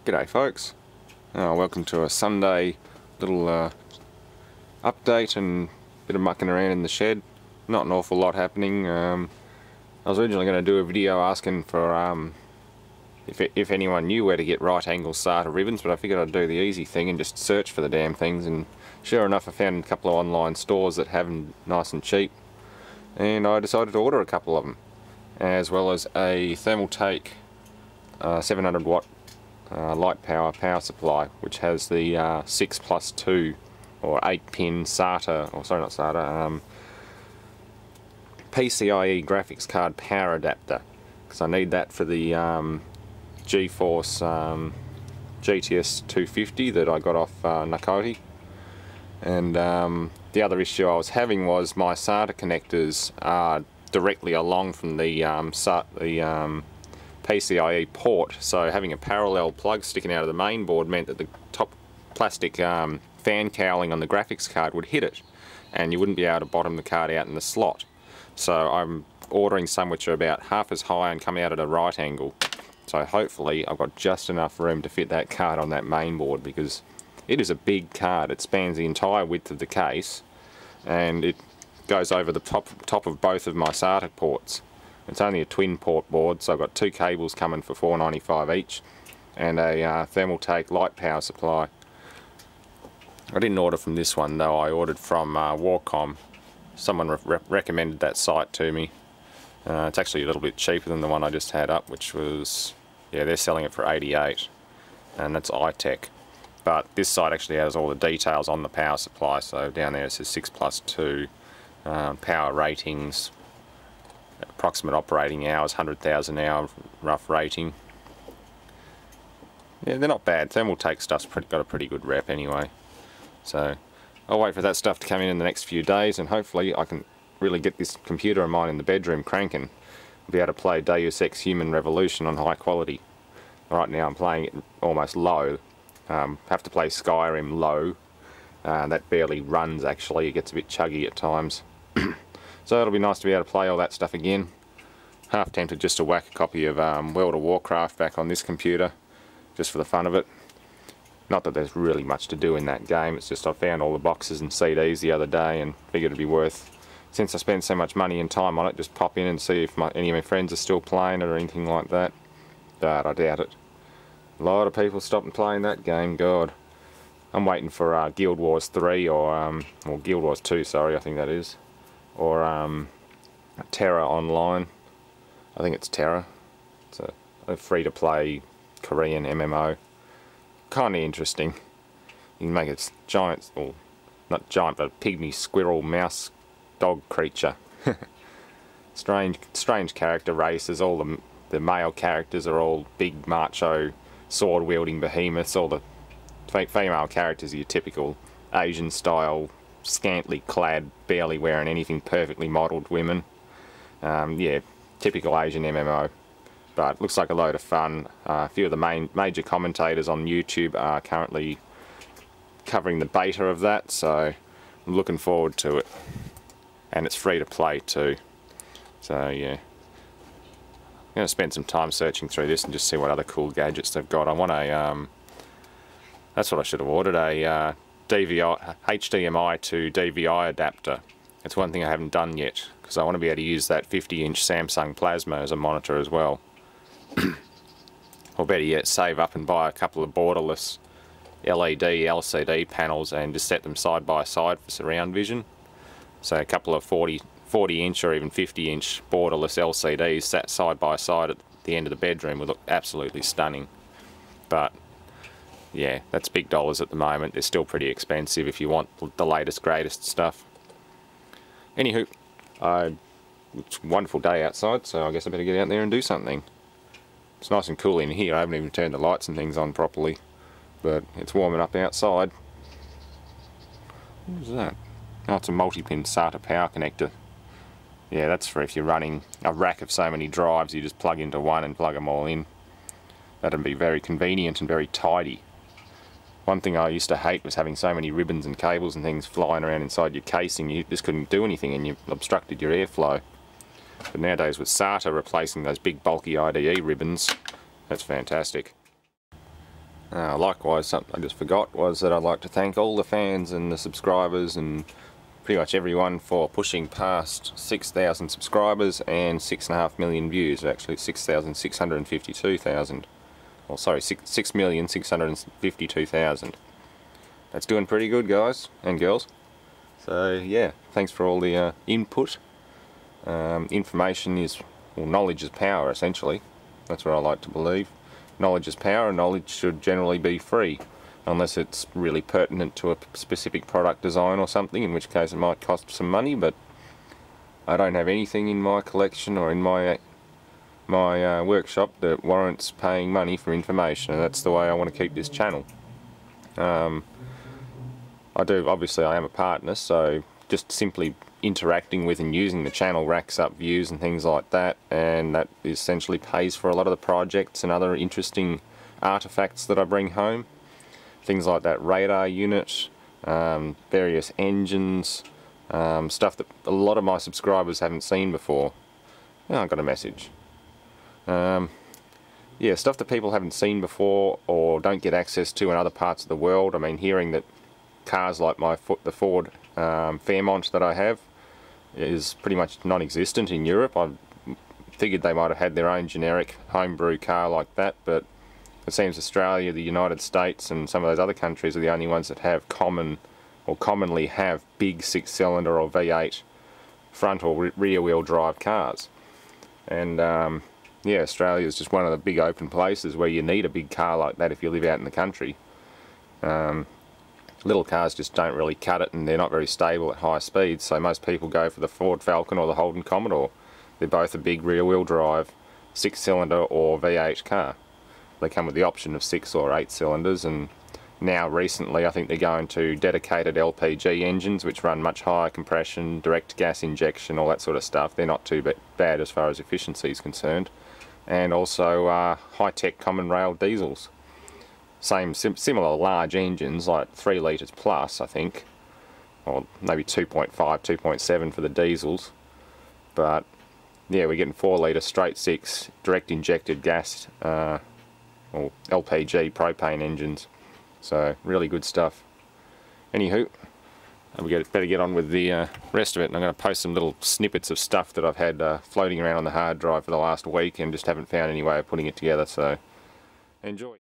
G'day folks, welcome to a Sunday little update and bit of mucking around in the shed. Not an awful lot happening. I was originally going to do a video asking for if anyone knew where to get right angle SATA ribbons, but I figured I'd do the easy thing and just search for the damn things, and sure enough I found a couple of online stores that have them nice and cheap, and I decided to order a couple of them, as well as a Thermaltake 700 watt light power supply, which has the 6+2 or 8-pin SATA, or sorry not SATA, PCIe graphics card power adapter, because I need that for the GeForce GTS 250 that I got off Nakoti. And the other issue I was having was my SATA connectors are directly along from the PCIe port, so having a parallel plug sticking out of the main board meant that the top plastic fan cowling on the graphics card would hit it, and you wouldn't be able to bottom the card out in the slot. So I'm ordering some which are about half as high and come out at a right angle. So hopefully I've got just enough room to fit that card on that main board, because it is a big card. It spans the entire width of the case, and it goes over the top of both of my SATA ports. It's only a twin port board, so I've got two cables coming for $4.95 each, and a Thermaltake light power supply. I didn't order from this one though, I ordered from Warcom. Someone recommended that site to me. It's actually a little bit cheaper than the one I just had up, which was, yeah, they're selling it for $88, and that's iTech. But this site actually has all the details on the power supply, so down there it says 6+2, power ratings, approximate operating hours, 100,000 hour rough rating. Yeah, they're not bad. Thermaltake stuff's got a pretty good rep anyway. So I'll wait for that stuff to come in the next few days, and hopefully I can really get this computer of mine in the bedroom cranking. I'll be able to play Deus Ex Human Revolution on high quality. Right now I'm playing it almost low. Have to play Skyrim low. That barely runs actually, it gets a bit chuggy at times. So it'll be nice to be able to play all that stuff again. Half tempted just to whack a copy of World of Warcraft back on this computer, just for the fun of it. Not that there's really much to do in that game, it's just I found all the boxes and CDs the other day and figured it'd be worth, since I spend so much money and time on it, just pop in and see if any of my friends are still playing it or anything like that. But I doubt it. A lot of people stopping playing that game, God. I'm waiting for Guild Wars 3 or Guild Wars 2, sorry, I think that is. Or Terra Online. I think it's Terra. It's a free-to-play Korean MMO. Kind of interesting. You can make a giant, or not giant, but a pygmy squirrel mouse dog creature. strange character races. All the male characters are all big macho sword-wielding behemoths. All the female characters are your typical Asian style, scantily clad, barely wearing anything, perfectly modelled women. Yeah, typical Asian MMO. But looks like a load of fun. A few of the major commentators on YouTube are currently covering the beta of that, so I'm looking forward to it. And it's free to play too. So yeah, I'm going to spend some time searching through this and just see what other cool gadgets they've got. I want a, that's what I should have ordered, a HDMI to DVI adapter. It's one thing I haven't done yet, because I want to be able to use that 50-inch Samsung Plasma as a monitor as well. Or better yet, save up and buy a couple of borderless LED, LCD panels and just set them side by side for surround vision. So a couple of 40-inch or even 50-inch borderless LCDs sat side by side at the end of the bedroom would look absolutely stunning. But yeah, that's big dollars at the moment. They're still pretty expensive if you want the latest greatest stuff. Anywho, it's a wonderful day outside, so I guess I better get out there and do something. It's nice and cool in here. I haven't even turned the lights and things on properly, but it's warming up outside. What is that? Oh, it's a multi-pin SATA power connector. Yeah, that's for if you're running a rack of so many drives, you just plug into one and plug them all in. That'd be very convenient and very tidy. One thing I used to hate was having so many ribbons and cables and things flying around inside your casing. You just couldn't do anything and you obstructed your airflow. But nowadays with SATA replacing those big bulky IDE ribbons, that's fantastic. Likewise, something I just forgot was that I'd like to thank all the fans and the subscribers and pretty much everyone for pushing past 6,000 subscribers and 6.5 million views. Actually 6,652,000. Well, sorry, 6,652,000. That's doing pretty good, guys and girls. So yeah, thanks for all the input. Information is, well, knowledge is power, essentially. That's what I like to believe. Knowledge is power, and knowledge should generally be free, unless it's really pertinent to a specific product design or something, in which case it might cost some money. But I don't have anything in my collection or in my workshop that warrants paying money for information, and that's the way I want to keep this channel. Obviously I am a partner, so just simply interacting with and using the channel racks up views and things like that, and that essentially pays for a lot of the projects and other interesting artifacts that I bring home. Things like that radar unit, various engines, stuff that a lot of my subscribers haven't seen before. Oh, I got a message. Yeah, stuff that people haven't seen before or don't get access to in other parts of the world. I mean, hearing that cars like the Ford Fairmont that I have is pretty much non-existent in Europe. I figured they might have had their own generic homebrew car like that, but it seems Australia, the United States and some of those other countries are the only ones that have commonly have big 6-cylinder or V8 front or rear wheel drive cars. And yeah, Australia is just one of the big open places where you need a big car like that if you live out in the country. Little cars just don't really cut it, and they're not very stable at high speeds, so most people go for the Ford Falcon or the Holden Commodore. They're both a big rear wheel drive 6-cylinder or V8 car. They come with the option of 6 or 8 cylinders, and now recently I think they're going to dedicated LPG engines which run much higher compression, direct gas injection, all that sort of stuff. They're not too bad as far as efficiency is concerned. And also high-tech common rail diesels. Similar large engines, like 3 litres plus, I think, or maybe 2.5, 2.7 for the diesels. But yeah, we're getting 4 litre straight 6 direct injected gas or LPG propane engines. So really good stuff. Anywho, we better get on with the rest of it, and I'm going to post some little snippets of stuff that I've had floating around on the hard drive for the last week and just haven't found any way of putting it together. So enjoy.